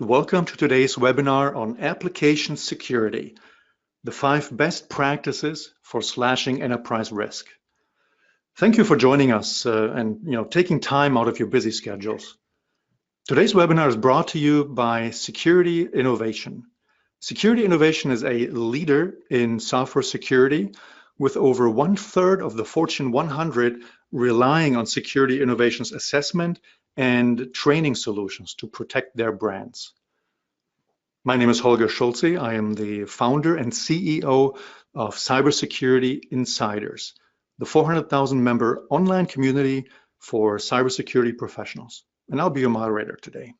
Welcome to today's webinar on application security, the 5 best practices for slashing enterprise risk. Thank you for joining us and taking time out of your busy schedules. Today's webinar is brought to you by Security Innovation. Security Innovation is a leader in software security with over 1/3 of the Fortune 100 relying on Security Innovation's assessment and training solutions to protect their brands. My name is Holger Schulze. I am the founder and CEO of Cybersecurity Insiders, the 400,000 member online community for cybersecurity professionals. And I'll be your moderator today.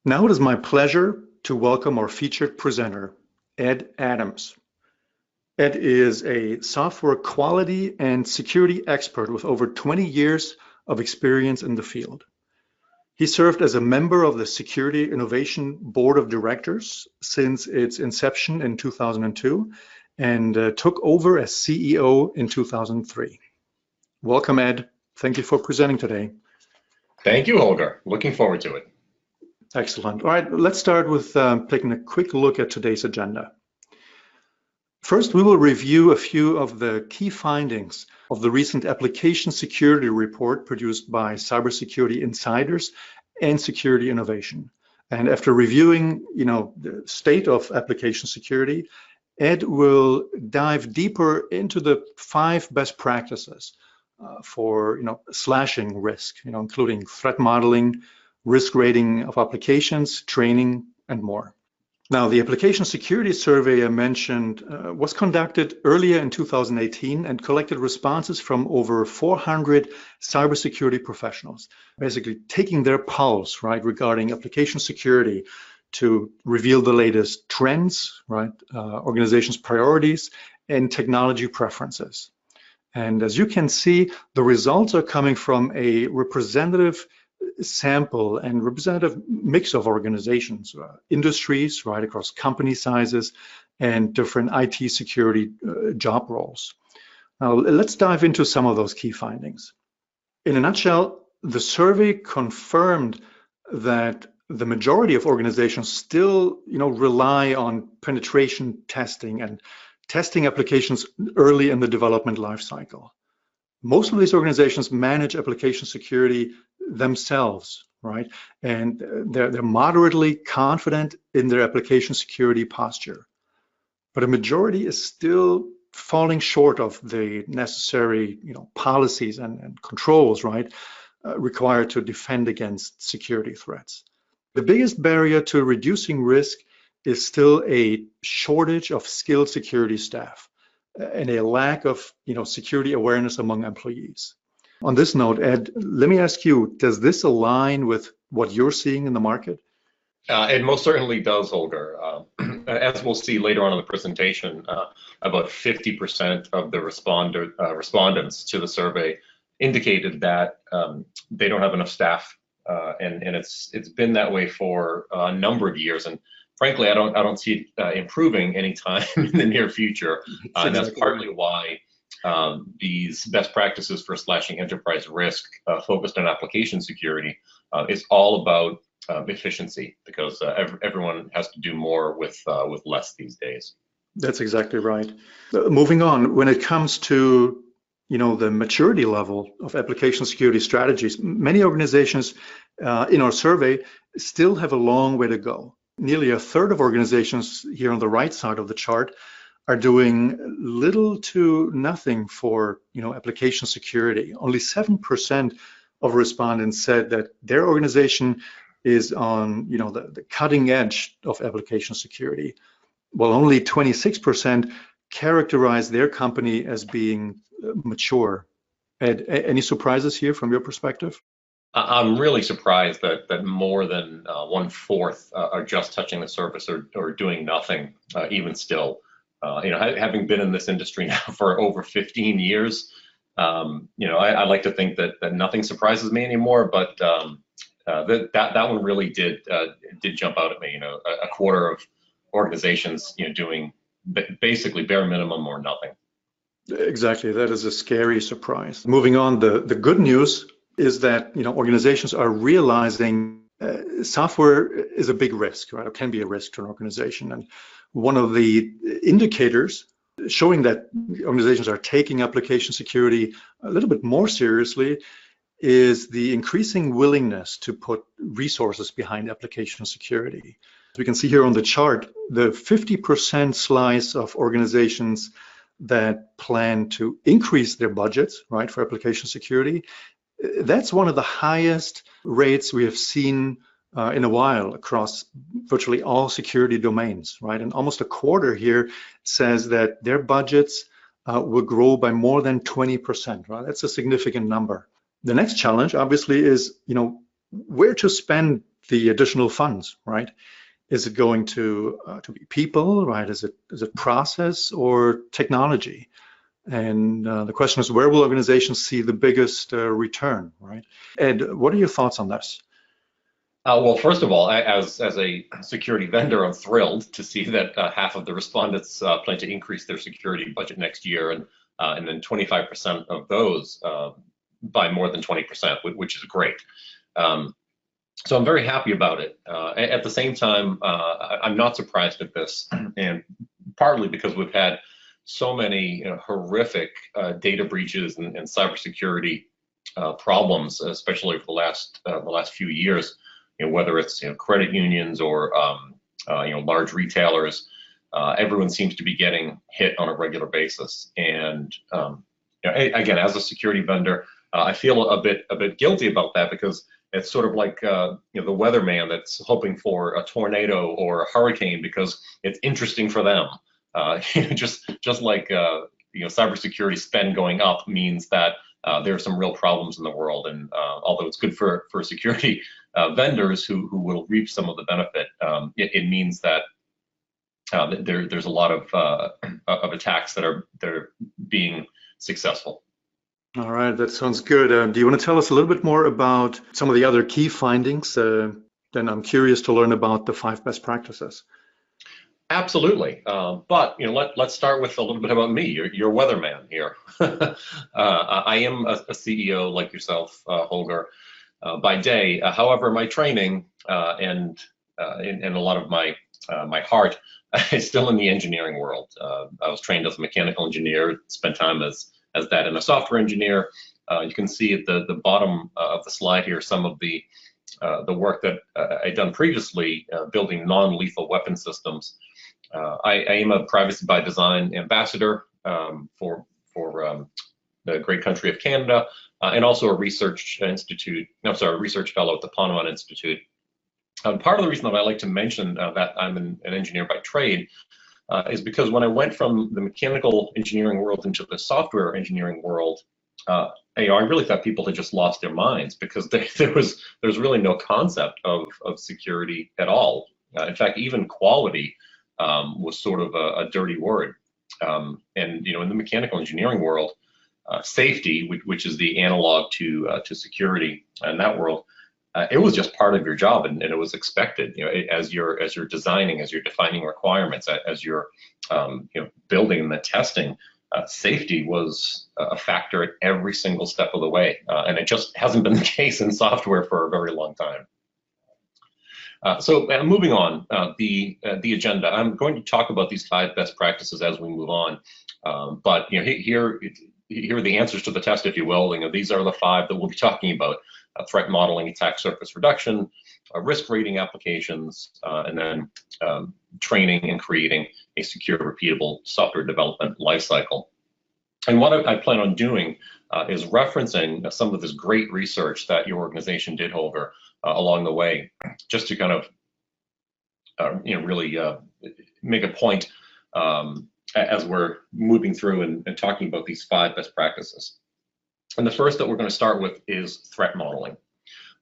Now it is my pleasure to welcome our featured presenter, Ed Adams. Ed is a software quality and security expert with over 20 years of experience in the field. He served as a member of the Security Innovation Board of Directors since its inception in 2002 and took over as CEO in 2003. Welcome, Ed. Thank you for presenting today. Thank you, Holger. Looking forward to it. Excellent. All right, let's start with taking a quick look at today's agenda. First, we will review a few of the key findings of the recent application security report produced by Cybersecurity Insiders and Security Innovation. And after reviewing, the state of application security, Ed will dive deeper into the 5 best practices for, slashing risk, including threat modeling, risk rating of applications, training, and more. Now, the application security survey I mentioned was conducted earlier in 2018 and collected responses from over 400 cybersecurity professionals, basically taking their pulse, right, regarding application security to reveal the latest trends, right, organizations' priorities and technology preferences. And as you can see, the results are coming from a representative sample and representative mix of organizations, industries, right, across company sizes and different IT security job roles. Now, let's dive into some of those key findings. In a nutshell, the survey confirmed that the majority of organizations still, rely on penetration testing and testing applications early in the development lifecycle. Most of these organizations manage application security themselves, right? And they're moderately confident in their application security posture. But a majority is still falling short of the necessary, policies and controls, right, required to defend against security threats. The biggest barrier to reducing risk is still a shortage of skilled security staff and a lack of, security awareness among employees. On this note, Ed, let me ask you, does this align with what you're seeing in the market? It most certainly does, Holger. As we'll see later on in the presentation, about 50% of the respondents to the survey indicated that they don't have enough staff, and it's been that way for a number of years. And frankly, I don't see it improving anytime in the near future. And that's partly why these best practices for slashing enterprise risk focused on application security is all about efficiency, because everyone has to do more with less these days. That's exactly right. Moving on, when it comes to the maturity level of application security strategies, many organizations in our survey still have a long way to go. Nearly 1/3 of organizations here on the right side of the chart are doing little to nothing for application security. Only 7% of respondents said that their organization is on the cutting edge of application security, while only 26% characterize their company as being mature. Ed, any surprises here from your perspective? I'm really surprised that more than 1/4 are just touching the surface or doing nothing, even still. Having been in this industry now for over 15 years, I like to think that nothing surprises me anymore, but that one really did jump out at me. A quarter of organizations, doing basically bare minimum or nothing. Exactly, that is a scary surprise. Moving on, the good news is that organizations are realizing software is a big risk, right? It can be a risk to an organization. And one of the indicators showing that organizations are taking application security a little bit more seriously is the increasing willingness to put resources behind application security. As we can see here on the chart, the 50% slice of organizations that plan to increase their budgets, right, for application security, that's one of the highest rates we have seen in a while across virtually all security domains, right? And almost a quarter here says that their budgets will grow by more than 20%, right? That's a significant number. The next challenge, obviously, is where to spend the additional funds, right? Is it going to be people, right? Is it process or technology? And the question is, where will organizations see the biggest return, right? Ed, what are your thoughts on this? Well, first of all, as a security vendor, I'm thrilled to see that half of the respondents plan to increase their security budget next year, and then 25% of those by more than 20%, which is great. So I'm very happy about it. At the same time, I'm not surprised at this, and partly because we've had so many horrific data breaches and cybersecurity problems, especially over the last few years. Whether it's credit unions or large retailers, everyone seems to be getting hit on a regular basis. And again, as a security vendor, I feel a bit guilty about that, because it's sort of like the weatherman that's hoping for a tornado or a hurricane because it's interesting for them. Just like cybersecurity spend going up means that there are some real problems in the world, and although it's good for security vendors who will reap some of the benefit, it means that there's a lot of attacks that are being successful. All right, that sounds good. Do you want to tell us a little bit more about some of the other key findings? Then I'm curious to learn about the 5 best practices. Absolutely, but let's start with a little bit about me. Your weatherman here. I am a CEO like yourself, Holger, by day. However, my training and a lot of my heart is still in the engineering world. I was trained as a mechanical engineer, spent time as that and a software engineer. You can see at the bottom of the slide here some of the work that I'd done previously, building non-lethal weapon systems. I am a privacy by design ambassador for the great country of Canada, and also a research fellow at the Ponemon Institute. Part of the reason that I like to mention that I'm an engineer by trade is because when I went from the mechanical engineering world into the software engineering world, I really thought people had just lost their minds, because there's really no concept of security at all. In fact, even quality was sort of a dirty word. And in the mechanical engineering world, safety, which is the analog to security in that world, it was just part of your job, and it was expected. As you're designing, as you're defining requirements, as you're building and then testing, safety was a factor at every single step of the way, and it just hasn't been the case in software for a very long time. So moving on, the agenda. I'm going to talk about these 5 best practices as we move on, but here are the answers to the test, if you will. These are the 5 that we'll be talking about: threat modeling, attack surface reduction, risk rating applications, and then training and creating a secure, repeatable software development lifecycle. And what I plan on doing is referencing some of this great research that your organization did, Holger, along the way, just to kind of really make a point as we're moving through and talking about these 5 best practices. And the first that we're going to start with is threat modeling.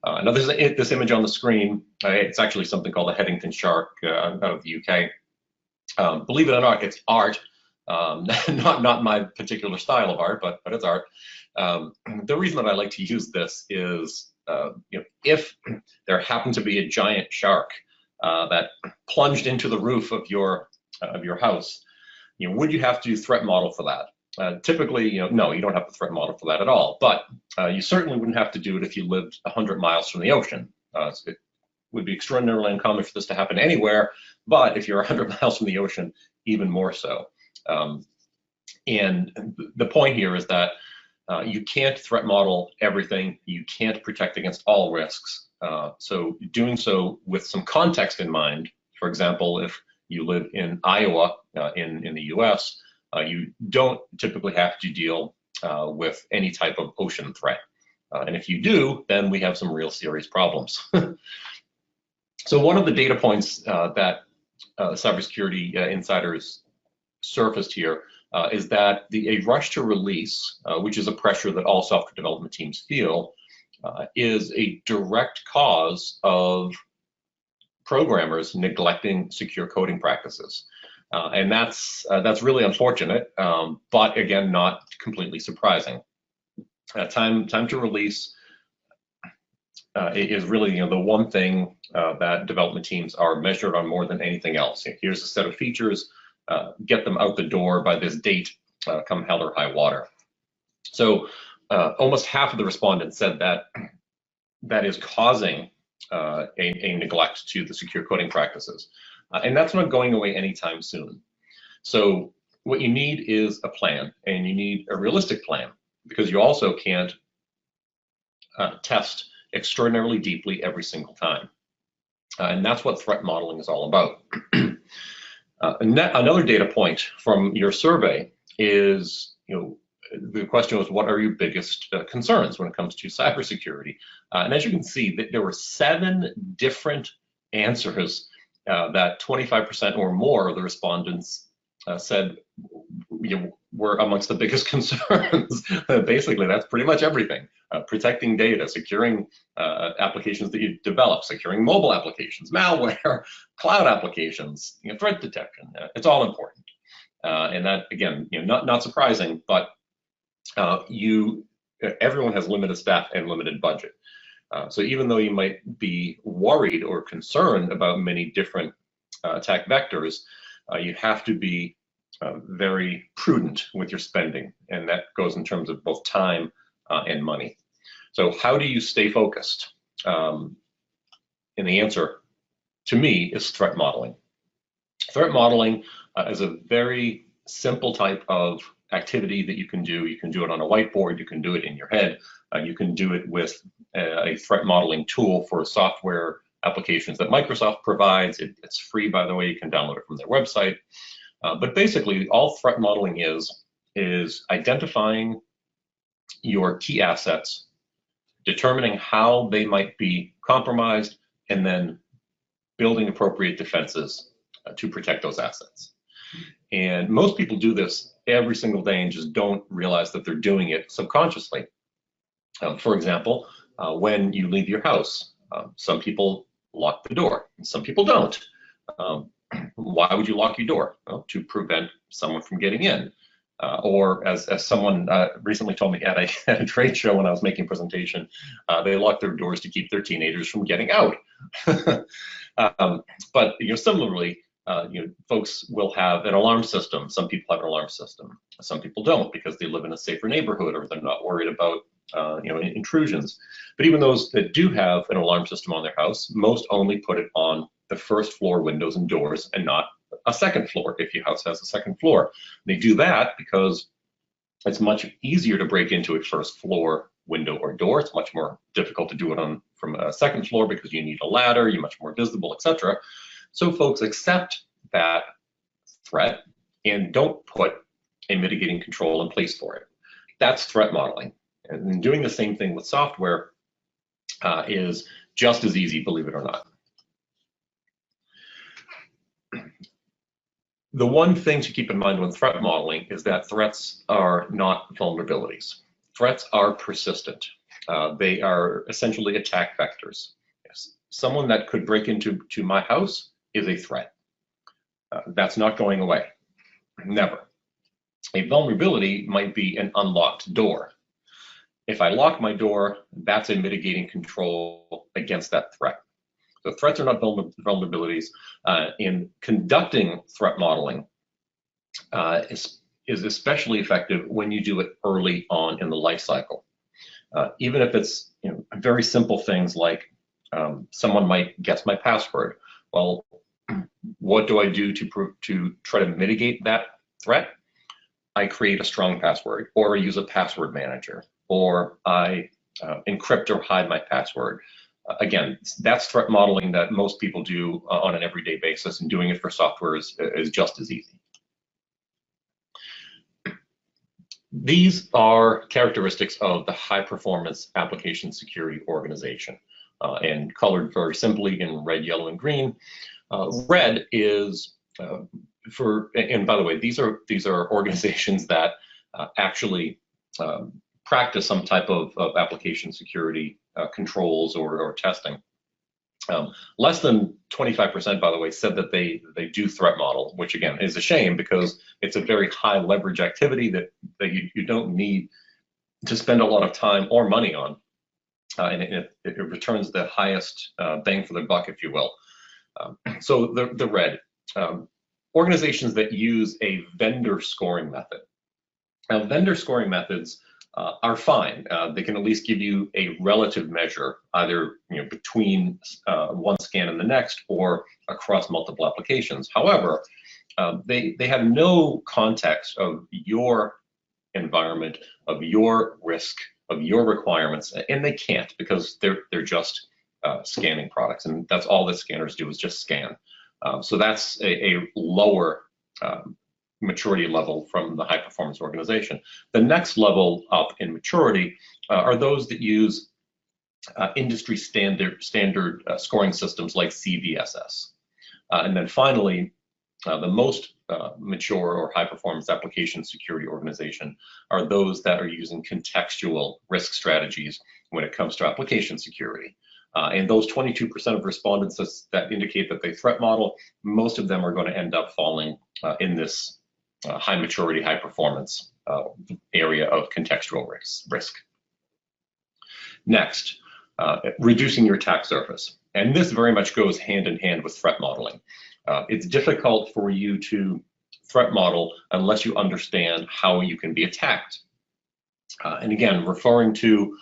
Now, this image on the screen, it's actually something called a Headington shark out of the UK. Believe it or not, it's art. Not my particular style of art, but it's art. The reason that I like to use this is, if there happened to be a giant shark that plunged into the roof of your house, would you have to threat model for that? Typically, no, you don't have to threat model for that at all. But you certainly wouldn't have to do it if you lived 100 miles from the ocean. would be extraordinarily uncommon for this to happen anywhere, but if you're 100 miles from the ocean, even more so. And the point here is that you can't threat model everything. You can't protect against all risks. So doing so with some context in mind, for example, if you live in Iowa in the US, you don't typically have to deal with any type of ocean threat. And if you do, then we have some real serious problems. So one of the data points that cybersecurity insiders surfaced here is that a rush to release, which is a pressure that all software development teams feel, is a direct cause of programmers neglecting secure coding practices. And that's really unfortunate, but again, not completely surprising. Time to release is really the one thing that development teams are measured on more than anything else. Here's a set of features, get them out the door by this date, come hell or high water. So almost half of the respondents said that that is causing a neglect to the secure coding practices. And that's not going away anytime soon. So what you need is a plan, and you need a realistic plan, because you also can't test extraordinarily deeply every single time. And that's what threat modeling is all about. Another data point from your survey is, the question was, what are your biggest concerns when it comes to cybersecurity? And as you can see, there were 7 different answers that 25% or more of the respondents said were amongst the biggest concerns. Basically, that's pretty much everything. Protecting data, securing applications that you develop, securing mobile applications, malware, cloud applications, threat detection. It's all important. And that, again, not surprising, but everyone has limited staff and limited budget. So even though you might be worried or concerned about many different attack vectors, you have to be very prudent with your spending, and that goes in terms of both time and money. So how do you stay focused? And the answer, to me, is threat modeling. Threat modeling is a very simple type of activity that you can do. You can do it on a whiteboard, you can do it in your head, you can do it with a threat modeling tool for software applications that Microsoft provides. It's free, by the way, you can download it from their website. But basically, all threat modeling is identifying your key assets, determining how they might be compromised, and then building appropriate defenses to protect those assets. And most people do this every single day and just don't realize that they're doing it subconsciously. For example, when you leave your house, some people lock the door, and some people don't. Why would you lock your door? Well, to prevent someone from getting in. Or as someone recently told me at a trade show when I was making a presentation, they lock their doors to keep their teenagers from getting out. But similarly, folks will have an alarm system. Some people have an alarm system. Some people don't, because they live in a safer neighborhood, or they're not worried about intrusions. But even those that do have an alarm system on their house, most only put it on the first floor windows and doors, and not a second floor if your house has a second floor. They do that because it's much easier to break into a first floor window or door. It's much more difficult to do it from a second floor because you need a ladder, you're much more visible, etc. So folks accept that threat and don't put a mitigating control in place for it. That's threat modeling. And doing the same thing with software is just as easy, believe it or not. The one thing to keep in mind when threat modeling is that threats are not vulnerabilities. Threats are persistent. They are essentially attack vectors. Yes. Someone that could break into my house is a threat. That's not going away, never. A vulnerability might be an unlocked door. If I lock my door, that's a mitigating control against that threat. So threats are not vulnerabilities. In conducting threat modeling is especially effective when you do it early on in the life cycle. Even if it's very simple things like Someone might guess my password. Well, what do I do to try to mitigate that threat? I create a strong password, or I use a password manager, or I encrypt or hide my password. Again, that's threat modeling that most people do on an everyday basis, and doing it for software is just as easy. These are characteristics of the high-performance application security organization, and colored very simply in red, yellow, and green. Red is and by the way, these are organizations that actually practice some type of application security controls or testing. Less than 25%, by the way, said that they do threat model, which again is a shame because it's a very high leverage activity that you don't need to spend a lot of time or money on, and it returns the highest bang for the buck, if you will. So the red, organizations that use a vendor scoring method. Now, vendor scoring methods are fine. They can at least give you a relative measure, either between one scan and the next, or across multiple applications. However, they have no context of your environment, of your risk, of your requirements, and they can't because they're just scanning products, and that's all that scanners do is just scan. So that's a lower maturity level from the high performance organization. The next level up in maturity are those that use industry standard scoring systems like CVSS. And then finally, the most mature or high performance application security organization are those that are using contextual risk strategies when it comes to application security. And those 22% of respondents that indicate that they threat model, most of them are going to end up falling in this high maturity, high performance area of contextual risk. Next, reducing your attack surface. And this very much goes hand in hand with threat modeling. It's difficult for you to threat model unless you understand how you can be attacked. And again, referring to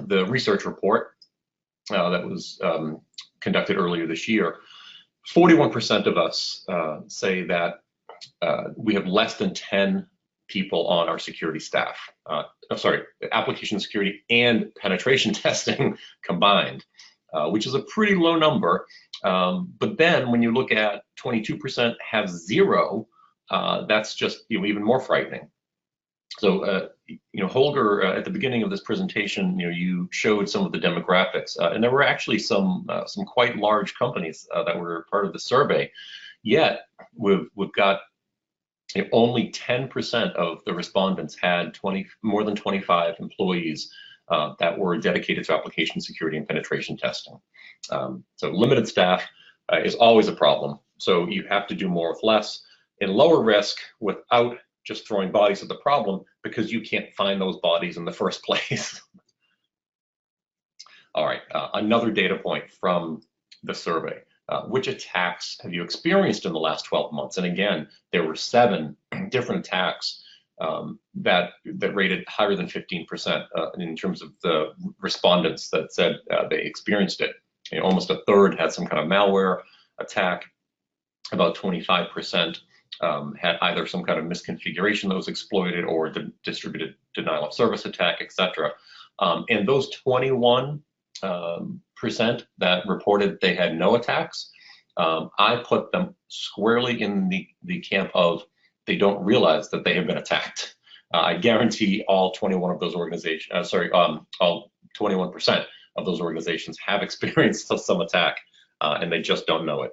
the research report that was conducted earlier this year, 41% of us say that we have less than 10 people on our security staff. Application security and penetration testing combined, which is a pretty low number. But then when you look at 22% have zero, that's just even more frightening. So, Holger, at the beginning of this presentation, you showed some of the demographics, and there were actually some quite large companies that were part of the survey. Yet, we've got only 10% of the respondents had more than 25 employees that were dedicated to application security and penetration testing. So limited staff is always a problem. So you have to do more with less in lower risk without just throwing bodies at the problem because you can't find those bodies in the first place. All right, another data point from the survey. Which attacks have you experienced in the last 12 months? And again, there were 7 different attacks that rated higher than 15% in terms of the respondents that said they experienced it. Almost a third had some kind of malware attack. About 25% had either some kind of misconfiguration that was exploited or distributed denial of service attack, etc. And those 21% that reported they had no attacks, I put them squarely in the camp of they don't realize that they have been attacked. I guarantee all 21 of those organizations, all 21% of those organizations have experienced some attack, and they just don't know it.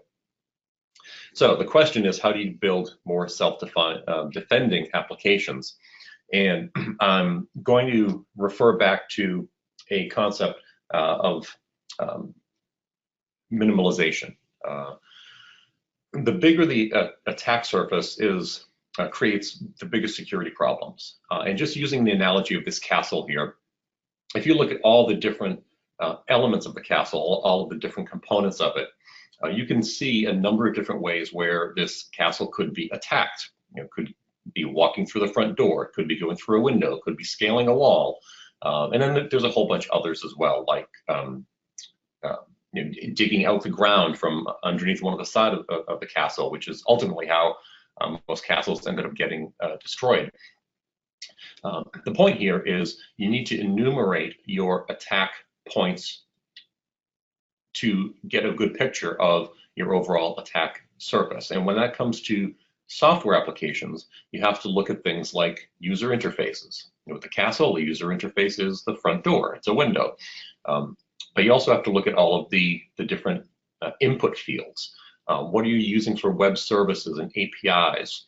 So the question is, how do you build more self-defending applications? And I'm going to refer back to a concept of minimalization. The bigger the attack surface is, creates the biggest security problems. And just using the analogy of this castle here, if you look at all the different elements of the castle, all of the different components of it, you can see a number of different ways where this castle could be attacked. It could be walking through the front door, it could be going through a window, it could be scaling a wall. And then there's a whole bunch of others as well, like digging out the ground from underneath one of the side of the castle, which is ultimately how most castles ended up getting destroyed. The point here is you need to enumerate your attack points to get a good picture of your overall attack surface. And when that comes to software applications, you have to look at things like user interfaces. With the castle, the user interface is the front door, it's a window. But you also have to look at all of the different input fields. What are you using for web services and APIs?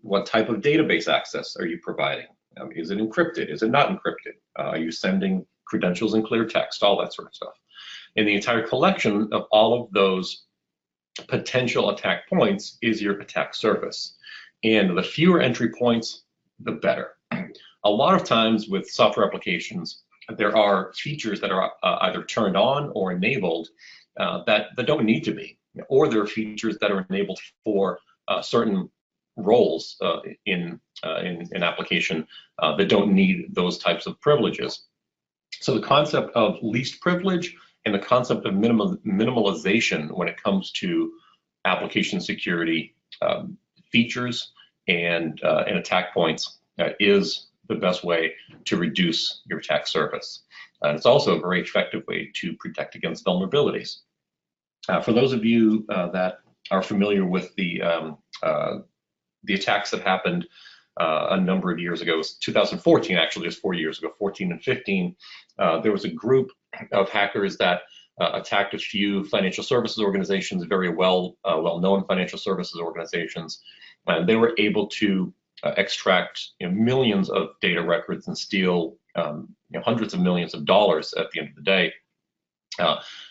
What type of database access are you providing? Is it encrypted? Is it not encrypted? Are you sending credentials in clear text? All that sort of stuff. And the entire collection of all of those potential attack points is your attack surface. And the fewer entry points, the better. A lot of times with software applications, there are features that are either turned on or enabled that don't need to be, or there are features that are enabled for certain roles in an application that don't need those types of privileges. So the concept of least privilege and the concept of minimalization when it comes to application security features and attack points is the best way to reduce your attack surface. And it's also a very effective way to protect against vulnerabilities. For those of you that are familiar with the attacks that happened a number of years ago, it was 2014, actually, it was 4 years ago, 14 and 15, there was a group of hackers that attacked a few financial services organizations, very well-known financial services organizations, and they were able to extract millions of data records and steal hundreds of millions of dollars at the end of the day.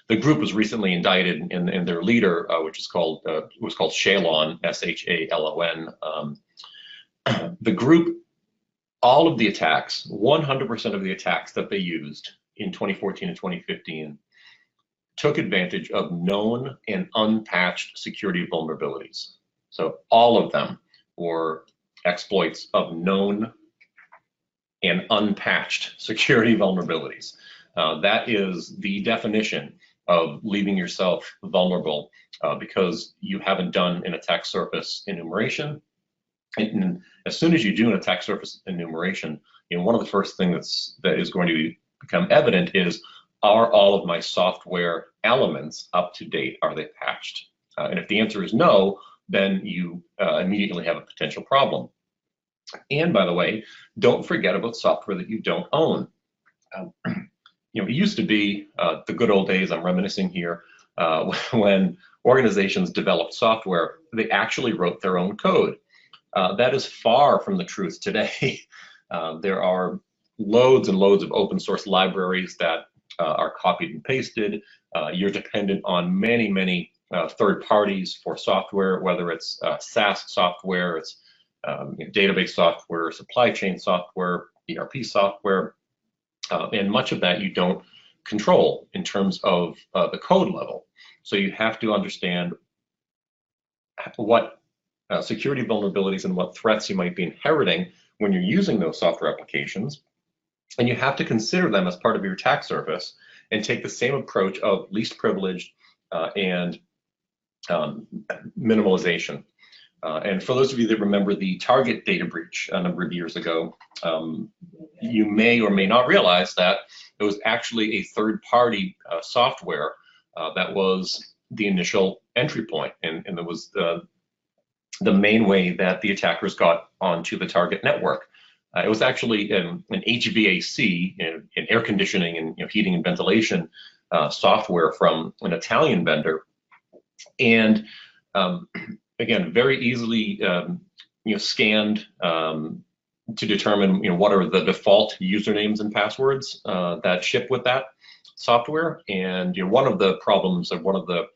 The group was recently indicted, and their leader, which is called was called Shalon, S-H-A-L-O-N. The group, all of the attacks, 100% of the attacks that they used in 2014 and 2015, took advantage of known and unpatched security vulnerabilities. So all of them were exploits of known and unpatched security vulnerabilities. That is the definition of leaving yourself vulnerable because you haven't done an attack surface enumeration. And as soon as you do an attack surface enumeration, one of the first things that is going to become evident is, are all of my software elements up to date? Are they patched? And if the answer is no, then you immediately have a potential problem. And by the way, don't forget about software that you don't own. It used to be the good old days, I'm reminiscing here, when organizations developed software, they actually wrote their own code. That is far from the truth today. There are loads and loads of open source libraries that are copied and pasted. You're dependent on many, many third parties for software, whether it's SaaS software, it's database software, supply chain software, ERP software, and much of that you don't control in terms of the code level. So you have to understand what security vulnerabilities and what threats you might be inheriting when you're using those software applications. And you have to consider them as part of your attack surface and take the same approach of least privileged and minimalization. And for those of you that remember the Target data breach a number of years ago, you may or may not realize that it was actually a third-party software that was the initial entry point, and it was the main way that the attackers got onto the Target network. It was actually an HVAC, an air conditioning and heating and ventilation software from an Italian vendor, and again, very easily scanned to determine what are the default usernames and passwords that ship with that software. And one of the problems, or one of the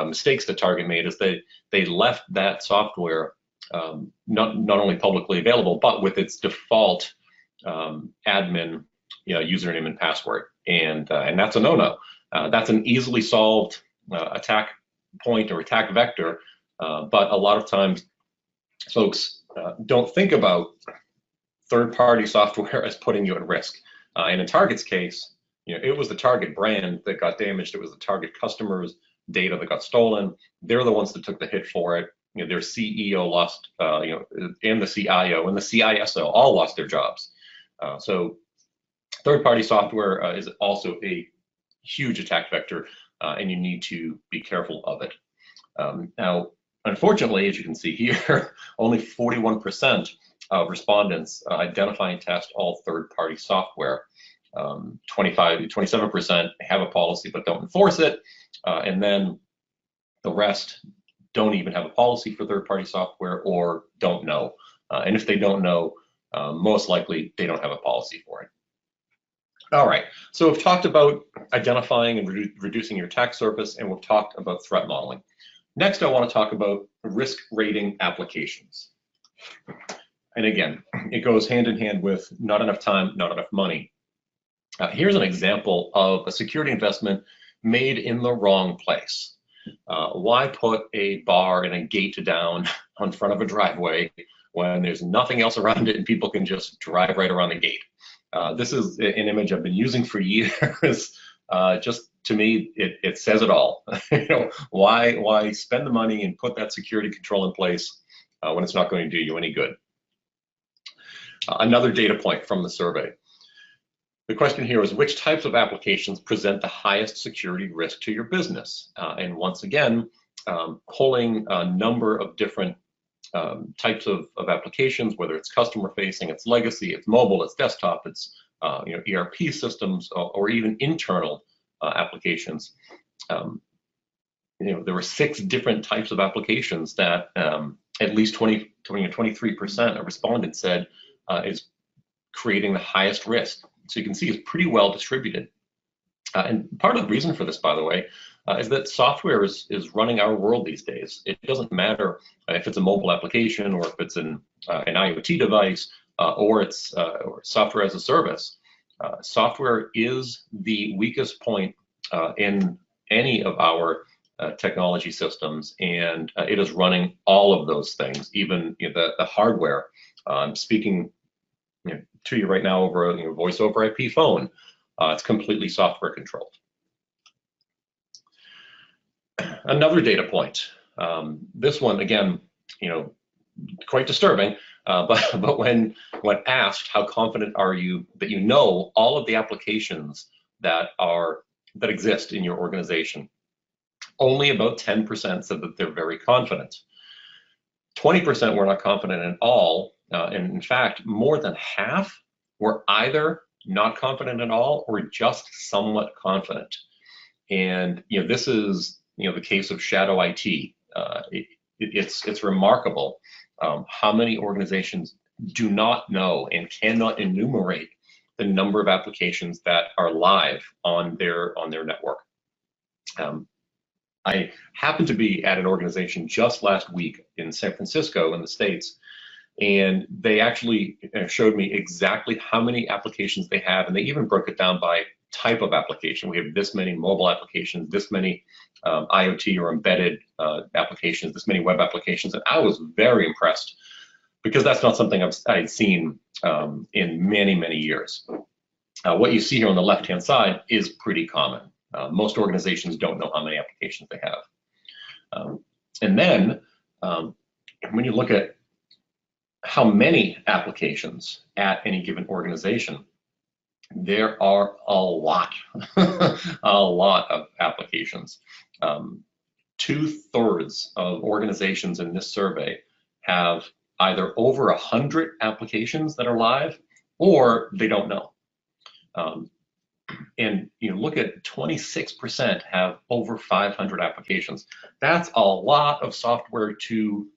mistakes that Target made, is they left that software not only publicly available, but with its default admin username and password, and that's a no-no. That's an easily solved attack point or attack vector, but a lot of times folks don't think about third-party software as putting you at risk. And in Target's case, it was the target brand that got damaged. It was the target customers' data that got stolen. They're the ones that took the hit for it. Their CEO lost, and the CIO and the CISO all lost their jobs. So third-party software is also a huge attack vector, and you need to be careful of it. Now, unfortunately, as you can see here, only 41% of respondents identify and test all third-party software. 27% have a policy but don't enforce it, and then the rest don't even have a policy for third-party software or don't know. And if they don't know, most likely they don't have a policy for it. All right, so we've talked about identifying and reducing your attack surface, and we've talked about threat modeling. Next, I want to talk about risk rating applications. And again, it goes hand in hand with not enough time, not enough money. Here's an example of a security investment made in the wrong place. Why put a bar and a gate down on front of a driveway when there's nothing else around it and people can just drive right around the gate? This is an image I've been using for years. Just to me, it says it all. Why spend the money and put that security control in place when it's not going to do you any good? Another data point from the survey. The question here is, which types of applications present the highest security risk to your business? And once again, pulling a number of different types of applications, whether it's customer facing, it's legacy, it's mobile, it's desktop, it's ERP systems, or even internal applications. There were 6 different types of applications that at least 23% of respondents said is creating the highest risk. So you can see it's pretty well distributed. And part of the reason for this, by the way, is that software is running our world these days. It doesn't matter if it's a mobile application or if it's an IoT device or it's software as a service. Software is the weakest point in any of our technology systems, and it is running all of those things, even the hardware. I'm speaking to you right now over a voice over IP phone. It's completely software controlled. Another data point. This one, again, quite disturbing. But when asked, how confident are you that you know all of the applications that exist in your organization? Only about 10% said that they're very confident. 20% were not confident at all. And in fact, more than half were either not confident at all or just somewhat confident. And this is the case of shadow IT. It's remarkable how many organizations do not know and cannot enumerate the number of applications that are live on their network. I happened to be at an organization just last week in San Francisco in the States, and they actually showed me exactly how many applications they have, and they even broke it down by type of application. We have this many mobile applications, this many IoT or embedded applications, this many web applications, and I was very impressed because that's not something I'd seen in many, many years. What you see here on the left-hand side is pretty common. Most organizations don't know how many applications they have. And then when you look at how many applications at any given organization, there are a lot, a lot of applications. 2/3 of organizations in this survey have either over 100 applications that are live, or they don't know. And look at 26% have over 500 applications. That's a lot of software to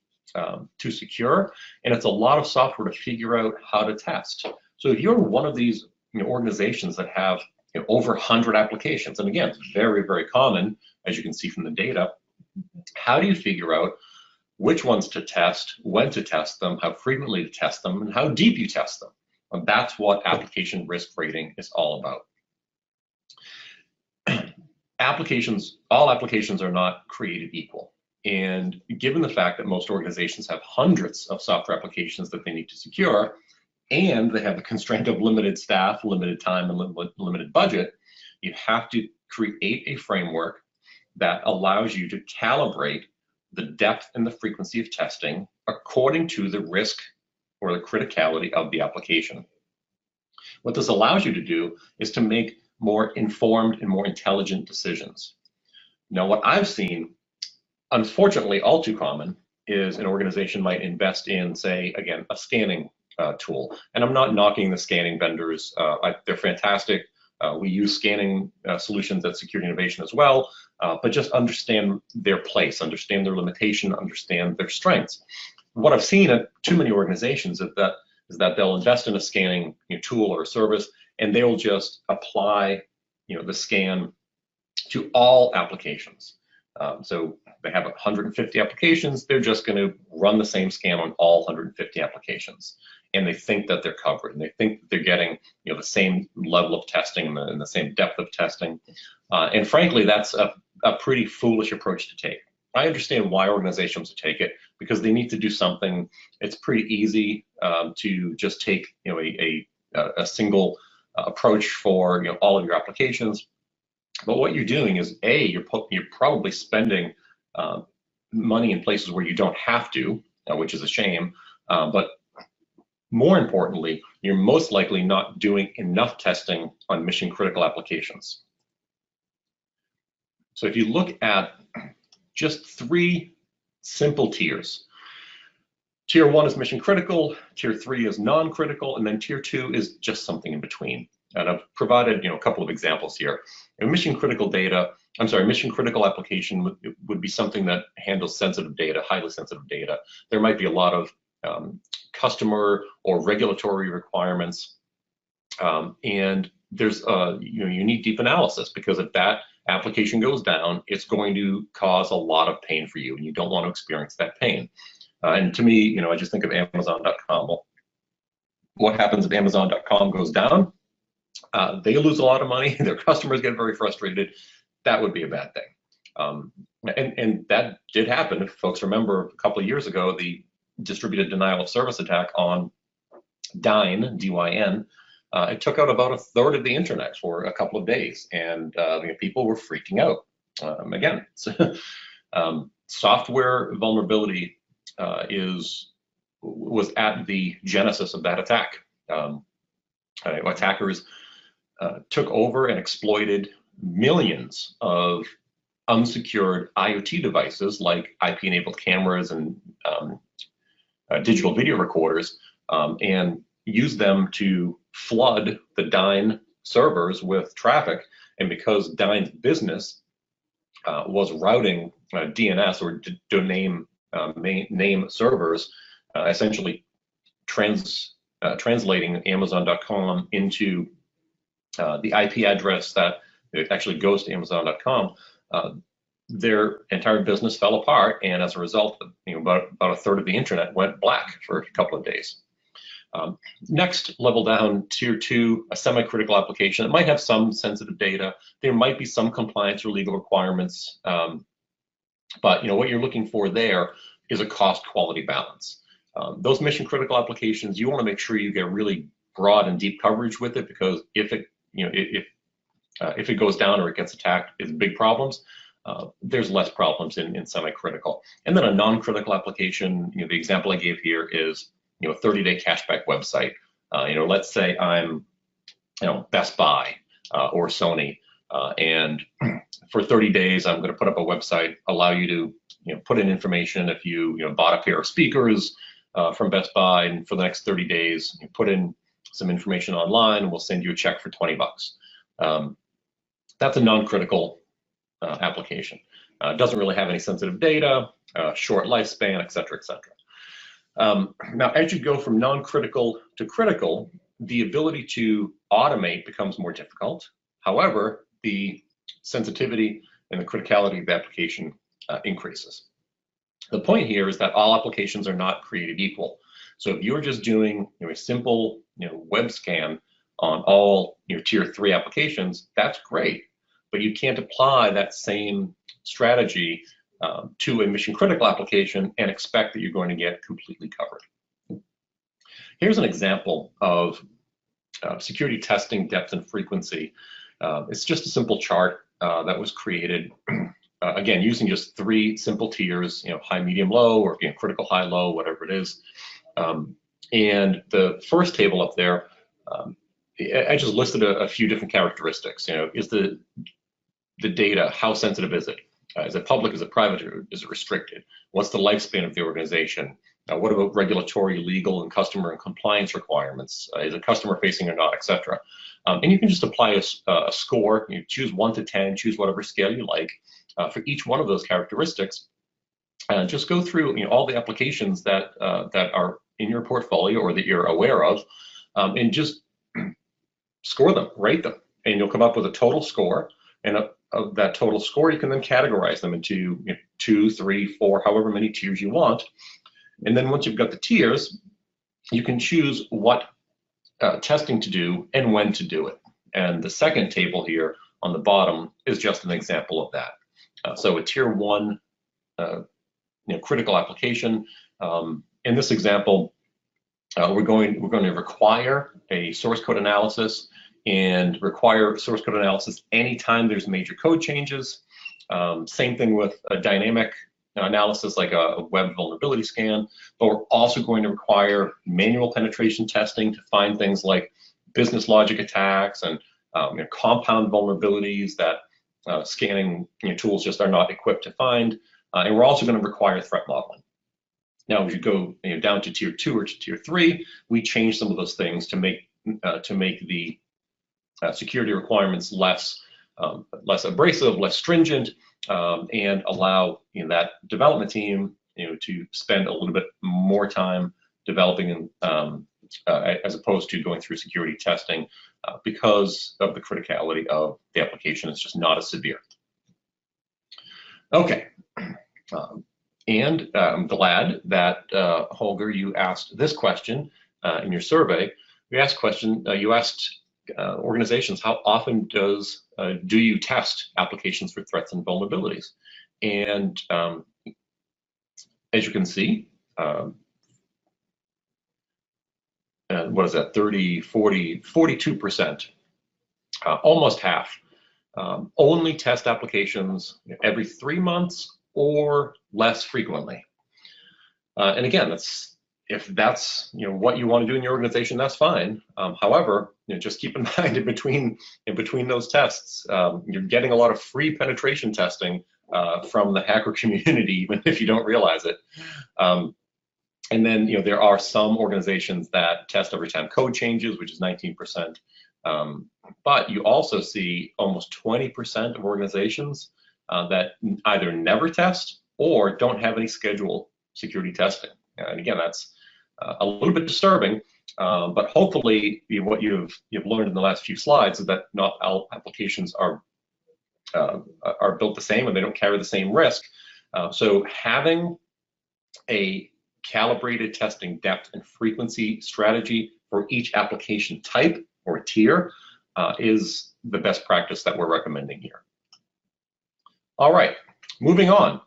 secure, and it's a lot of software to figure out how to test. So if you're one of these organizations that have over 100 applications, and again, it's very, very common, as you can see from the data, how do you figure out which ones to test, when to test them, how frequently to test them, and how deep you test them? And that's what application risk rating is all about. All applications are not created equal. And given the fact that most organizations have hundreds of software applications that they need to secure, and they have the constraint of limited staff, limited time, and limited budget, You have to create a framework that allows you to calibrate the depth and the frequency of testing according to the risk or the criticality of the application. What this allows you to do is to make more informed and more intelligent decisions. Now, what I've seen, unfortunately, all too common, is an organization might invest in, say, again, a scanning tool. And I'm not knocking the scanning vendors. They're fantastic. We use scanning solutions at Security Innovation as well, but just understand their place, understand their limitation, understand their strengths. What I've seen at too many organizations is that they'll invest in a scanning tool or a service, and they'll just apply the scan to all applications. So they have 150 applications, they're just going to run the same scan on all 150 applications. And they think that they're covered, and they think that they're getting the same level of testing and the same depth of testing. And frankly, that's a pretty foolish approach to take. I understand why organizations would take it, because they need to do something. It's pretty easy to just take a single approach for all of your applications. But what you're doing is, you're probably spending money in places where you don't have to, which is a shame. But more importantly, you're most likely not doing enough testing on mission critical applications. So if you look at just 3 simple tiers, tier 1 is mission critical, tier 3 is non-critical, and then tier 2 is just something in between. And I've provided a couple of examples here. Mission critical application would be something that handles sensitive data, highly sensitive data. There might be a lot of customer or regulatory requirements, and there's you need deep analysis, because if that application goes down, it's going to cause a lot of pain for you, and you don't want to experience that pain. And to me, I just think of Amazon.com. Well, what happens if Amazon.com goes down? They lose a lot of money. Their customers get very frustrated. That would be a bad thing. And that did happen. If folks remember, a couple of years ago, the distributed denial of service attack on Dyn, D-Y-N, it took out about 1/3 of the internet for a couple of days, and people were freaking out. Again, software vulnerability was at the genesis of that attack. Attackers took over and exploited millions of unsecured IoT devices like IP-enabled cameras and digital video recorders, and used them to flood the Dyn servers with traffic. And because Dyn's business was routing DNS, or domain name servers, essentially translating Amazon.com into the IP address that it actually goes to Amazon.com, their entire business fell apart, and as a result, about 1/3 of the internet went black for a couple of days. Next level down, tier 2, a semi-critical application. It might have some sensitive data. There might be some compliance or legal requirements, but what you're looking for there is a cost-quality balance. Those mission critical applications, you want to make sure you get really broad and deep coverage with it, because if it goes down or it gets attacked, it's big problems. There's less problems in semi-critical. And then a non-critical application, the example I gave here is a 30-day cashback website. Let's say I'm Best Buy or Sony, and for 30 days I'm going to put up a website, allow you to put in information if you bought a pair of speakers from Best Buy, and for the next 30 days you put in some information online, and we'll send you a check for $20. That's a non-critical application. Doesn't really have any sensitive data, short lifespan, et cetera, et cetera. Now, as you go from non-critical to critical, the ability to automate becomes more difficult. However, the sensitivity and the criticality of the application increases. The point here is that all applications are not created equal. So if you're just doing a simple web scan on all tier 3 applications, that's great, but you can't apply that same strategy to a mission critical application and expect that you're going to get completely covered. Here's an example of security testing depth and frequency It's just a simple chart that was created, again, using just 3 simple tiers, high, medium, low, or critical, high, low, whatever it is. And the first table up there, I just listed a few different characteristics. Is the data, how sensitive is it? Is it public? Is it private? Or is it restricted? What's the lifespan of the organization? What about regulatory, legal, and customer and compliance requirements? Is it customer facing or not, etc. And you can just apply a score. You choose 1 to 10, choose whatever scale you like for each one of those characteristics. Just go through all the applications that are in your portfolio or that you're aware of, and just score them, rate them, and you'll come up with a total score. And of that total score, you can then categorize them into 2, 3, 4, however many tiers you want. And then once you've got the tiers, you can choose what testing to do and when to do it. And the second table here on the bottom is just an example of that. So a tier 1 critical application. In this example, we're going to require a source code analysis and require source code analysis anytime there's major code changes. Same thing with a dynamic analysis like a web vulnerability scan, but we're also going to require manual penetration testing to find things like business logic attacks and compound vulnerabilities that scanning tools just are not equipped to find. And we're also going to require threat modeling. Now, as you go down to tier 2 or to tier 3, we change some of those things to make the security requirements less abrasive, less stringent, and allow that development team to spend a little bit more time developing as opposed to going through security testing because of the criticality of the application. It's just not as severe. Okay. And I'm glad that, Holger, you asked this question in your survey. You asked organizations, how often do you test applications for threats and vulnerabilities? And as you can see, what is that, 30, 40, 42%, almost half, only test applications every 3 months or less frequently. And again, if that's what you want to do in your organization, that's fine. However, just keep in mind in between those tests, you're getting a lot of free penetration testing from the hacker community, even if you don't realize it. And then there are some organizations that test every time code changes, which is 19%. But you also see almost 20% of organizations that either never test or don't have any scheduled security testing. And again, that's a little bit disturbing, but hopefully what you've learned in the last few slides is that not all applications are built the same and they don't carry the same risk. So having a calibrated testing depth and frequency strategy for each application type or tier is the best practice that we're recommending here. All right, moving on.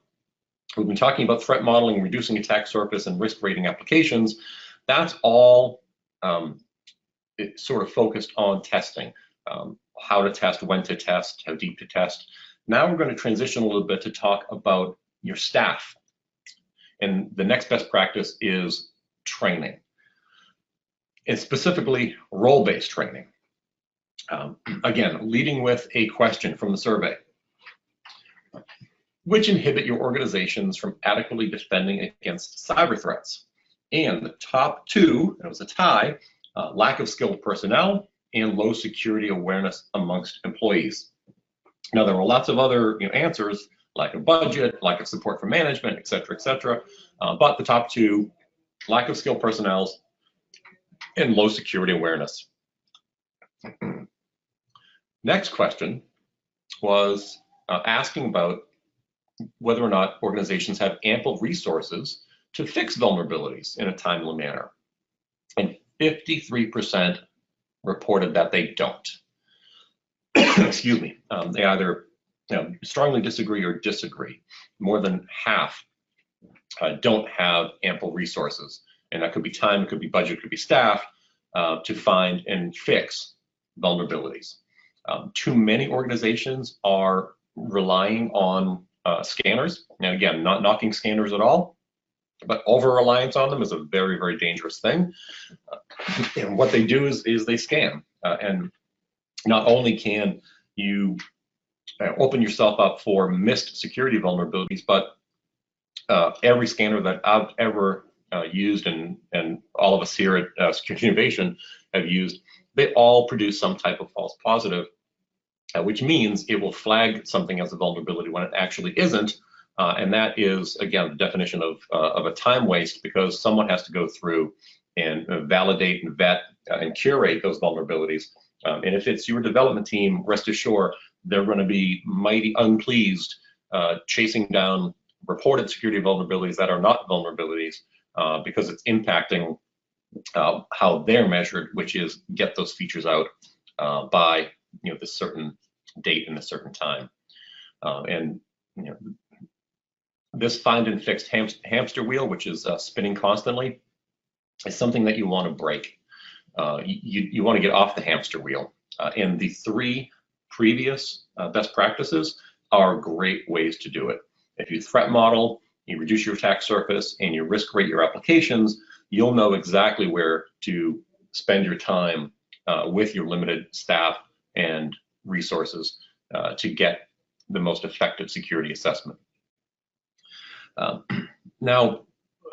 We've been talking about threat modeling, reducing attack surface, and risk rating applications. That's all sort of focused on testing, how to test, when to test, how deep to test. Now we're going to transition a little bit to talk about your staff. And the next best practice is training, and specifically role-based training. Again, leading with a question from the survey. Which inhibit your organizations from adequately defending against cyber threats? And the top 2, it was a tie, lack of skilled personnel and low security awareness amongst employees. Now, there were lots of other answers, lack of budget, lack of support from management, et cetera, but the top 2, lack of skilled personnel and low security awareness. Next question was asking about whether or not organizations have ample resources to fix vulnerabilities in a timely manner. And 53% reported that they don't. Excuse me. They either strongly disagree or disagree. More than half don't have ample resources. And that could be time, it could be budget, it could be staff to find and fix vulnerabilities. Too many organizations are relying on scanners. And again, not knocking scanners at all, but over-reliance on them is a very, very dangerous thing. And what they do is they scan. And not only can you open yourself up for missed security vulnerabilities, but every scanner that I've ever used, and all of us here at Security Innovation have used, they all produce some type of false positive, which means it will flag something as a vulnerability when it actually isn't. And that is, again, the definition of a time waste, because someone has to go through and validate and vet and curate those vulnerabilities. And if it's your development team, rest assured, they're going to be mighty unpleased chasing down reported security vulnerabilities that are not vulnerabilities, because it's impacting how they're measured, which is get those features out by this certain date and a certain time. And this find and fix hamster wheel, which is spinning constantly, is something that you want to break. You want to get off the hamster wheel. And the 3 previous best practices are great ways to do it. If you threat model, you reduce your attack surface, and you risk rate your applications, you'll know exactly where to spend your time with your limited staff and resources to get the most effective security assessment. Now,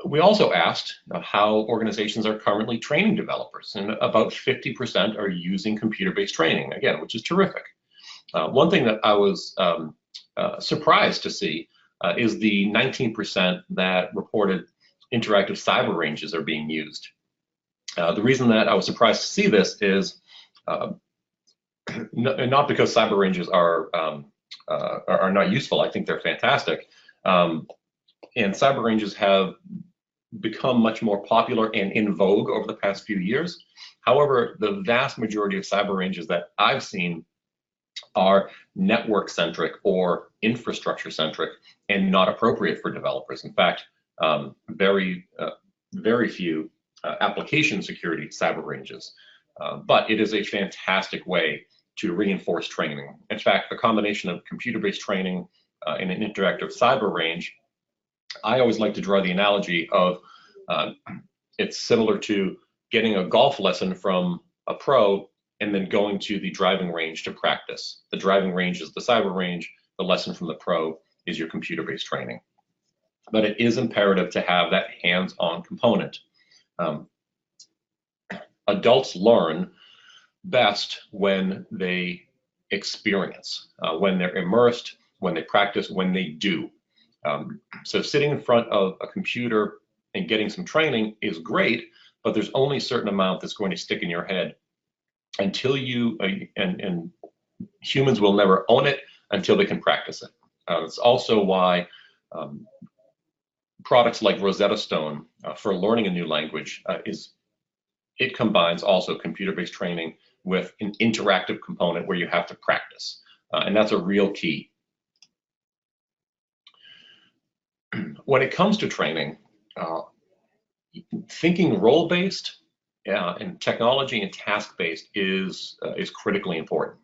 we also asked how organizations are currently training developers, and about 50% are using computer-based training, again, which is terrific. One thing that I was surprised to see is the 19% that reported interactive cyber ranges are being used. The reason that I was surprised to see this is not because cyber ranges are not useful. I think they're fantastic. And cyber ranges have become much more popular and in vogue over the past few years. However, the vast majority of cyber ranges that I've seen are network-centric or infrastructure-centric and not appropriate for developers. In fact, very few application security cyber ranges. But it is a fantastic way to reinforce training. In fact, the combination of computer-based training and an interactive cyber range, I always like to draw the analogy of it's similar to getting a golf lesson from a pro and then going to the driving range to practice. The driving range is the cyber range. The lesson from the pro is your computer-based training. But it is imperative to have that hands-on component. Adults learn best when they experience, when they're immersed, when they practice, when they do. So sitting in front of a computer and getting some training is great, but there's only a certain amount that's going to stick in your head until you, and humans will never own it until they can practice it. It's also why products like Rosetta Stone for learning a new language it combines also computer-based training with an interactive component where you have to practice. And that's a real key. When it comes to training, thinking role-based and technology and task-based is critically important.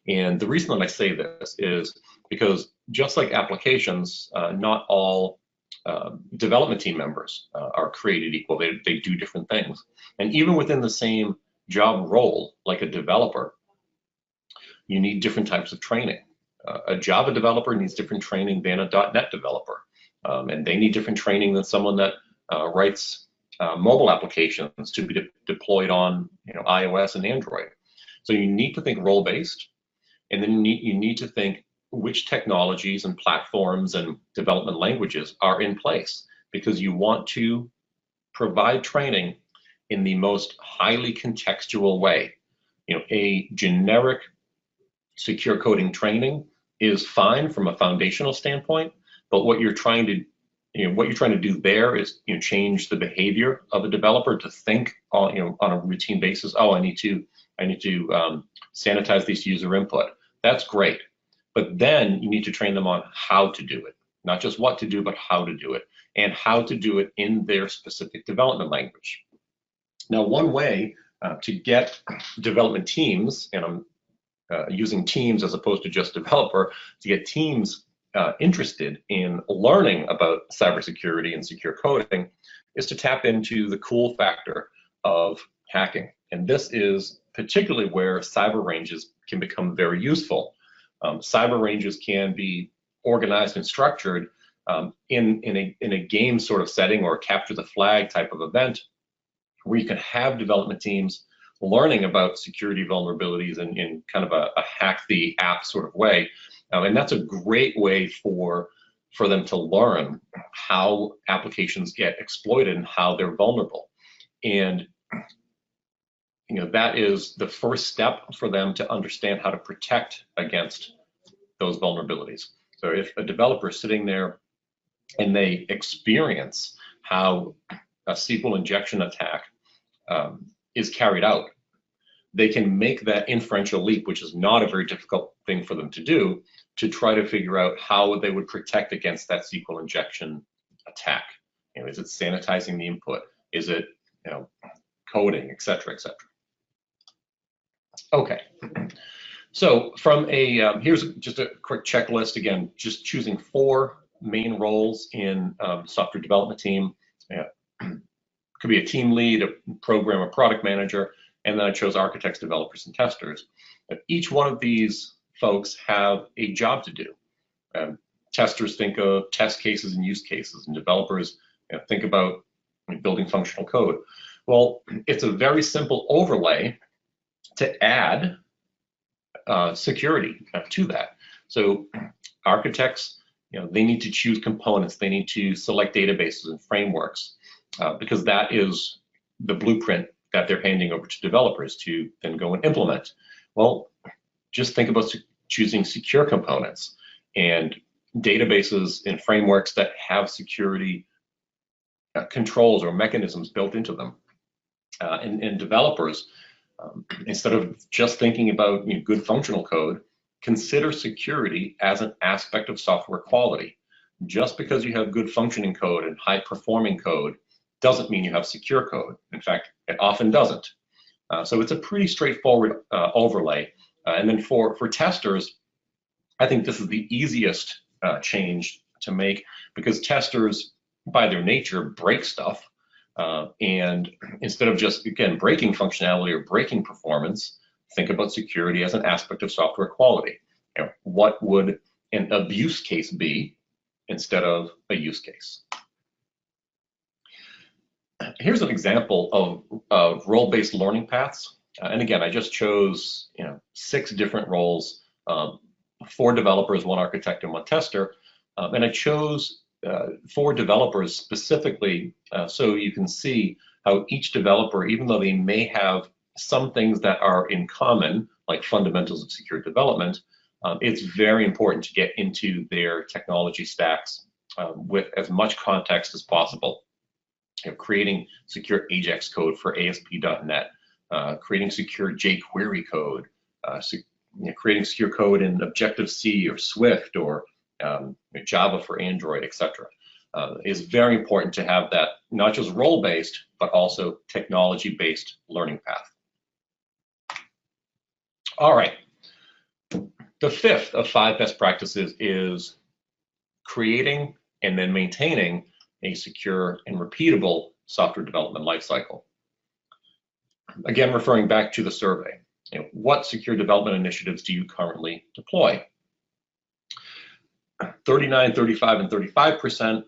And the reason that I say this is because just like applications, not all development team members are created equal. They do different things. And even within the same job role, like a developer, you need different types of training. A Java developer needs different training than a .NET developer. And they need different training than someone that writes mobile applications to be deployed on iOS and Android. So you need to think role-based, and then you need to think which technologies and platforms and development languages are in place, because you want to provide training in the most highly contextual way. A generic secure coding training is fine from a foundational standpoint, but what you're trying to do there is change the behavior of a developer to think on a routine basis. Oh, I need to sanitize this user input. That's great, but then you need to train them on how to do it, not just what to do, but how to do it, and how to do it in their specific development language. Now, one way to get development teams, and I'm using teams as opposed to just developer, to get teams interested in learning about cybersecurity and secure coding, is to tap into the cool factor of hacking. And this is particularly where cyber ranges can become very useful. Cyber ranges can be organized and structured in a game sort of setting, or capture the flag type of event, where you can have development teams learning about security vulnerabilities in kind of a hack the app sort of way. And that's a great way for them to learn how applications get exploited and how they're vulnerable. And that is the first step for them to understand how to protect against those vulnerabilities. So if a developer is sitting there and they experience how a SQL injection attack is carried out, they can make that inferential leap, which is not a very difficult thing for them to do, to try to figure out how they would protect against that SQL injection attack. Is it sanitizing the input? Is it coding, et cetera, et cetera. Okay. So from a, here's just a quick checklist. Again, just choosing 4 main roles in software development team. Could be a team lead, a program, a product manager, and then I chose architects, developers, and testers. Each one of these folks have a job to do. Testers think of test cases and use cases, and developers think about building functional code. Well, it's a very simple overlay to add security to that. So architects, they need to choose components, they need to select databases and frameworks, because that is the blueprint that they're handing over to developers to then go and implement. Well, just think about choosing secure components and databases and frameworks that have security controls or mechanisms built into them. And developers, instead of just thinking about good functional code, consider security as an aspect of software quality. Just because you have good functioning code and high performing code doesn't mean you have secure code. In fact, it often doesn't. So it's a pretty straightforward overlay. And then for testers, I think this is the easiest change to make, because testers, by their nature, break stuff. And instead of just, again, breaking functionality or breaking performance, think about security as an aspect of software quality. What would an abuse case be instead of a use case? Here's an example of role-based learning paths. And again, I just chose 6 different roles, 4 developers, 1 architect, and 1 tester. And I chose 4 developers specifically so you can see how each developer, even though they may have some things that are in common, like fundamentals of secure development, it's very important to get into their technology stacks with as much context as possible. Creating secure AJAX code for ASP.NET, creating secure jQuery code, creating secure code in Objective-C or Swift or Java for Android, etc. Is very important to have that not just role-based, but also technology-based learning path. All right. The 5th of 5 best practices is creating and then maintaining a secure and repeatable software development lifecycle. Again, referring back to the survey, what secure development initiatives do you currently deploy? 39, 35, and 35%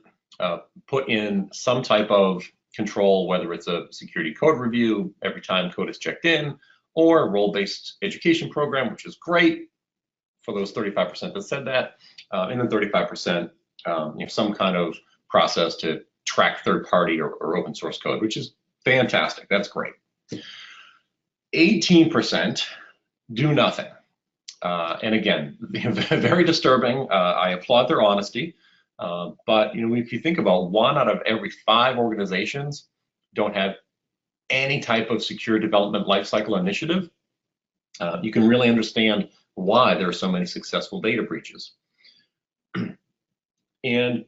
put in some type of control, whether it's a security code review every time code is checked in, or a role-based education program, which is great for those 35% that said that, and then 35%, some kind of process to track third-party or open source code, which is fantastic. That's great. 18% do nothing. And again, very disturbing. I applaud their honesty. But if you think about 1 out of every 5 organizations don't have any type of secure development lifecycle initiative, you can really understand why there are so many successful data breaches. And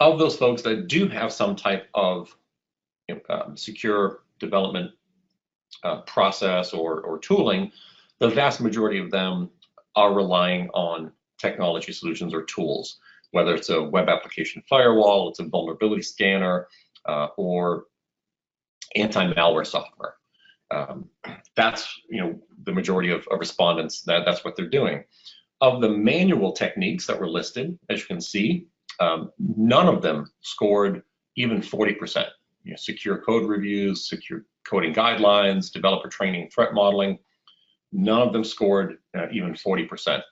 of those folks that do have some type of secure development process or tooling, the vast majority of them are relying on technology solutions or tools, whether it's a web application firewall, it's a vulnerability scanner, or anti-malware software. That's the majority of respondents. That's what they're doing. Of the manual techniques that were listed, as you can see, none of them scored even 40%. Secure code reviews, secure coding guidelines, developer training, threat modeling, none of them scored even 40%.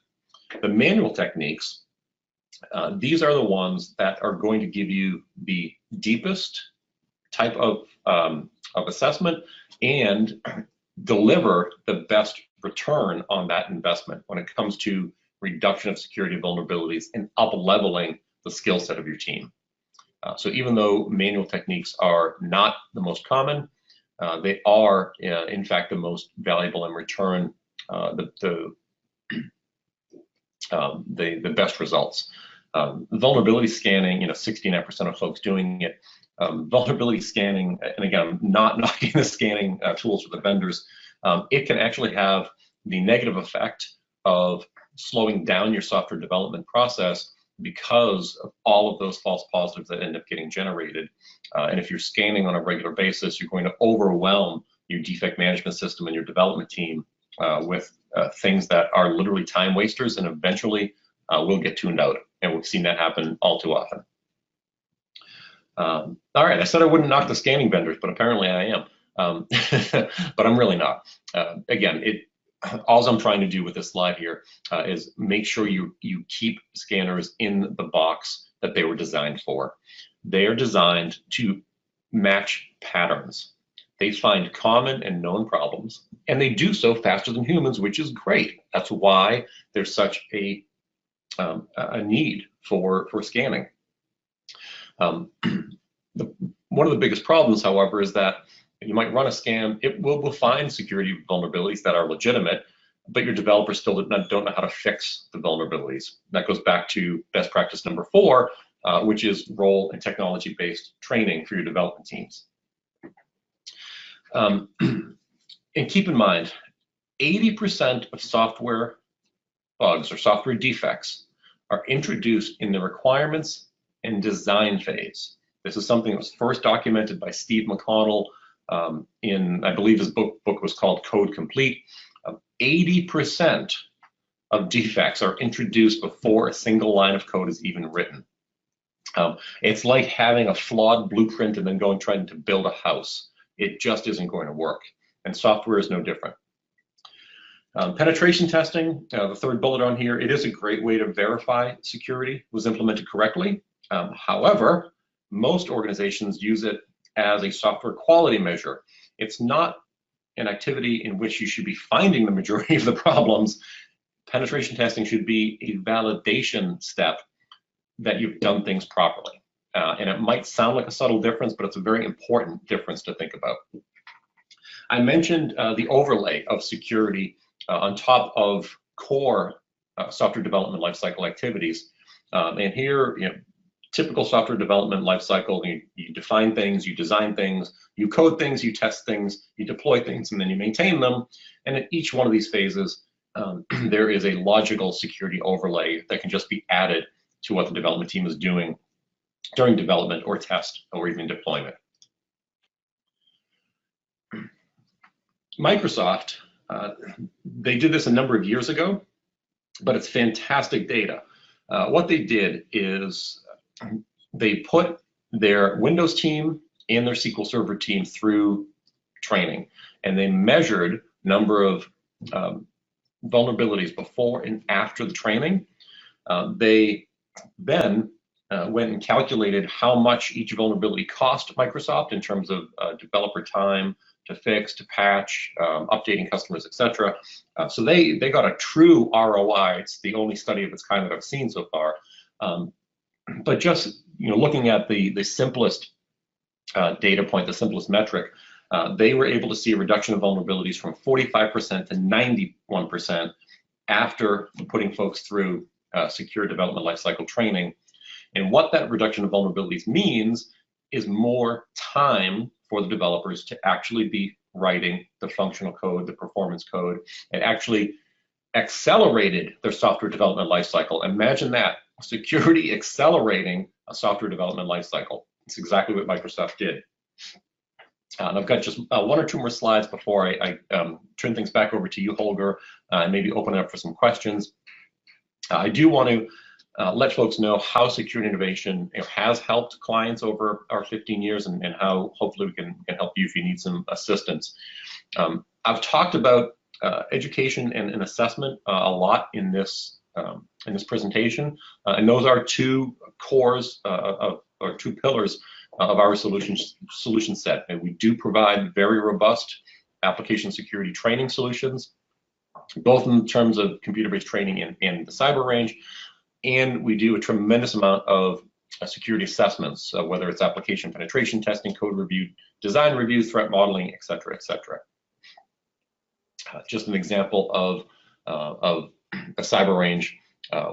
The manual techniques, these are the ones that are going to give you the deepest type of assessment and deliver the best return on that investment when it comes to reduction of security vulnerabilities and up-leveling the skill set of your team. So even though manual techniques are not the most common, they are, in fact, the most valuable and return the best results. Vulnerability scanning, 69% of folks doing it. Vulnerability scanning, and again, I'm not knocking the scanning tools for the vendors, it can actually have the negative effect of slowing down your software development process because of all of those false positives that end up getting generated. And if you're scanning on a regular basis, you're going to overwhelm your defect management system and your development team with things that are literally time wasters and eventually will get tuned out. And we've seen that happen all too often. All right, I said I wouldn't knock the scanning vendors, but apparently I am. But I'm really not. Again, all I'm trying to do with this slide here is make sure you keep scanners in the box that they were designed for. They are designed to match patterns. They find common and known problems, and they do so faster than humans, which is great. That's why there's such a need for scanning. One of the biggest problems, however, is that you might run a scan, it will find security vulnerabilities that are legitimate, but your developers still don't know how to fix the vulnerabilities. That goes back to best practice number 4, which is role and technology-based training for your development teams. And keep in mind, 80% of software bugs or software defects are introduced in the requirements and design phase. This is something that was first documented by Steve McConnell in, I believe his book was called Code Complete. 80% of defects are introduced before a single line of code is even written. It's like having a flawed blueprint and then trying to build a house. It just isn't going to work, and software is no different. Penetration testing, the third bullet on here, it is a great way to verify security was implemented correctly. However, most organizations use it as a software quality measure. It's not an activity in which you should be finding the majority of the problems. Penetration testing should be a validation step that you've done things properly. And it might sound like a subtle difference, but it's a very important difference to think about. I mentioned the overlay of security on top of core software development lifecycle activities. And here, typical software development lifecycle, you define things, you design things, you code things, you test things, you deploy things, and then you maintain them. And at each one of these phases, there is a logical security overlay that can just be added to what the development team is doing during development or test or even deployment. Microsoft, they did this a number of years ago, but it's fantastic data. What they did is they put their Windows team and their SQL Server team through training, and they measured number of vulnerabilities before and after the training. They then went and calculated how much each vulnerability cost Microsoft in terms of developer time to fix, to patch, updating customers, etc. So they got a true ROI. It's the only study of its kind that I've seen so far. But just looking at the simplest data point, the simplest metric, they were able to see a reduction of vulnerabilities from 45% to 91% after putting folks through secure development lifecycle training. And what that reduction of vulnerabilities means is more time for the developers to actually be writing the functional code, the performance code, and actually accelerated their software development lifecycle. Imagine that, security accelerating a software development lifecycle. It's exactly what Microsoft did. And I've got just one or two more slides before I turn things back over to you, Holger, and maybe open it up for some questions. I do want to let folks know how security innovation has helped clients over our 15 years and how hopefully we can help you if you need some assistance. I've talked about education and assessment a lot in this presentation, and those are two cores or two pillars of our solution set. And we do provide very robust application security training solutions, both in terms of computer-based training in the cyber range, and we do a tremendous amount of security assessments, whether it's application penetration testing, code review, design review, threat modeling, et cetera, et cetera. Just an example of a cyber range.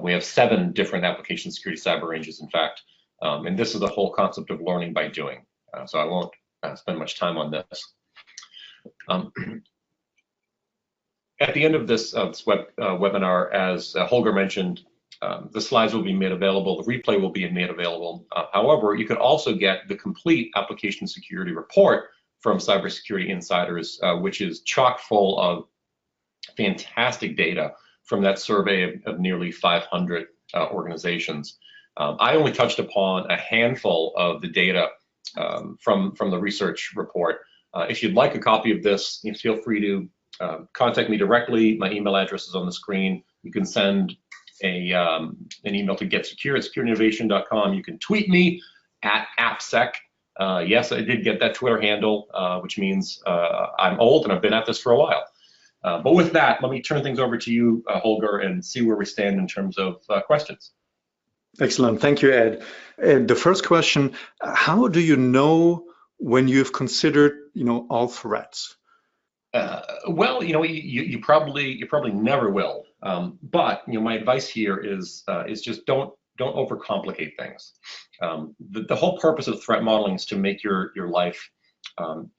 We have 7 different application security cyber ranges, in fact, and this is the whole concept of learning by doing. So I won't spend much time on this. At the end of this webinar, as Holger mentioned, the slides will be made available, the replay will be made available. However, you could also get the complete application security report from Cybersecurity Insiders, which is chock full of fantastic data from that survey of nearly 500 organizations. I only touched upon a handful of the data from the research report. If you'd like a copy of this, feel free to contact me directly. My email address is on the screen. You can send an email to getsecure@securityinnovation.com. You can tweet me at AppSec. Yes, I did get that Twitter handle, which means I'm old and I've been at this for a while. But with that, let me turn things over to you, Holger, and see where we stand in terms of questions. Excellent. Thank you, Ed. And the first question, how do you know when you've considered, all threats? Well, you probably never will. But my advice here is just don't overcomplicate things. The whole purpose of threat modeling is to make your life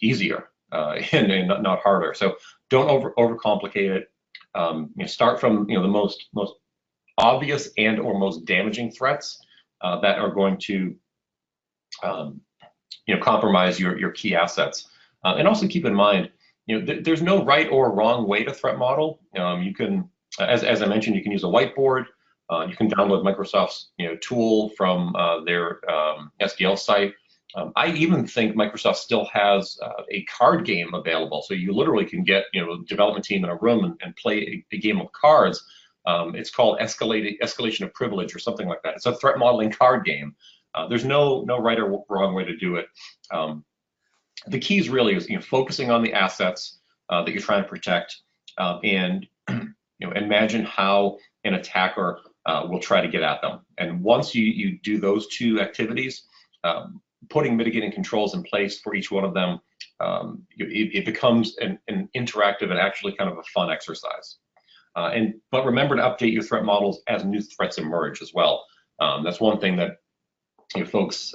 easier and not harder. So don't overcomplicate it. Start from the most obvious and or most damaging threats that are going to compromise your key assets. And also keep in mind, there's no right or wrong way to threat model. You can, as I mentioned, you can use a whiteboard. You can download Microsoft's tool from their SDL site. I even think Microsoft still has a card game available, so you literally can get a development team in a room and play a game of cards. It's called Escalation of Privilege or something like that. It's a threat modeling card game. There's no right or wrong way to do it. The key is really focusing on the assets that you're trying to protect, and imagine how an attacker will try to get at them. And once you do those two activities, putting mitigating controls in place for each one of them, it becomes an interactive and actually kind of a fun exercise. But remember to update your threat models as new threats emerge as well. That's one thing that folks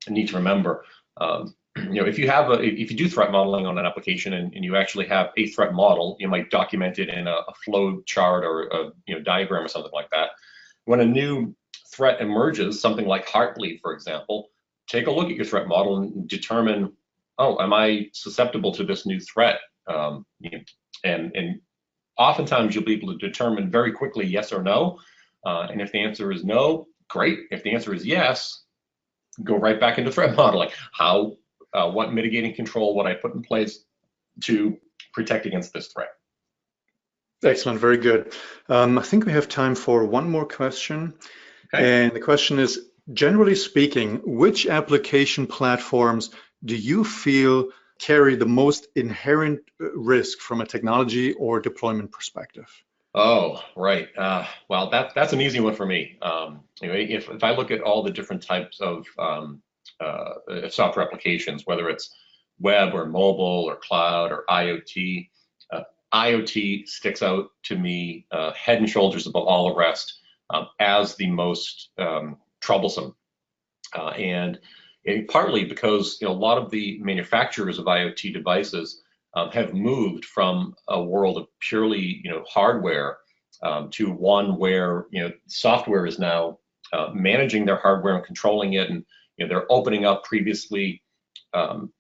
need to remember. If you do threat modeling on an application and you actually have a threat model, you might document it in a flow chart or a diagram or something like that. When a new threat emerges, something like Heartbleed, for example, take a look at your threat model and determine, oh, am I susceptible to this new threat? And oftentimes you'll be able to determine very quickly yes or no. And if the answer is no, great. If the answer is yes, go right back into threat modeling. What mitigating control would I put in place to protect against this threat? Excellent, very good. I think we have time for one more question. Okay. And the question is, generally speaking, which application platforms do you feel carry the most inherent risk from a technology or deployment perspective? Oh, right. Well, that's an easy one for me. If I look at all the different types of software applications, whether it's web or mobile or cloud or IoT, IoT sticks out to me head and shoulders above all the rest as the most troublesome. And partly because a lot of the manufacturers of IoT devices have moved from a world of purely hardware to one where software is now managing their hardware and controlling it, and they're opening up previously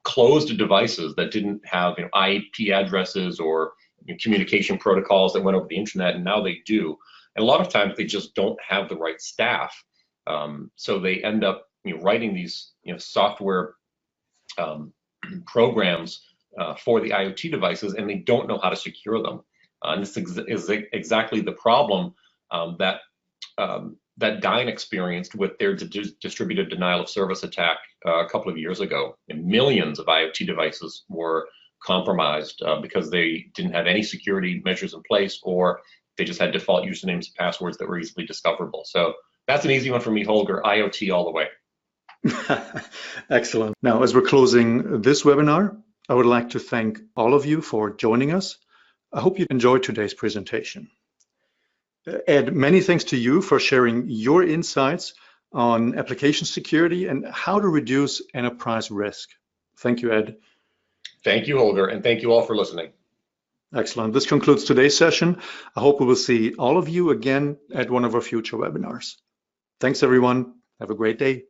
closed devices that didn't have IP addresses or communication protocols that went over the internet, and now they do. And a lot of times they just don't have the right staff, so they end up writing these software programs for the IoT devices, and they don't know how to secure them. And this is exactly the problem that Dyn experienced with their distributed denial of service attack a couple of years ago. And millions of IoT devices were compromised because they didn't have any security measures in place, or they just had default usernames and passwords that were easily discoverable. So that's an easy one for me, Holger. IoT all the way. Excellent. Now, as we're closing this webinar, I would like to thank all of you for joining us. I hope you enjoyed today's presentation. Ed, many thanks to you for sharing your insights on application security and how to reduce enterprise risk. Thank you, Ed. Thank you, Holger, and thank you all for listening. Excellent. This concludes today's session. I hope we will see all of you again at one of our future webinars. Thanks, everyone. Have a great day.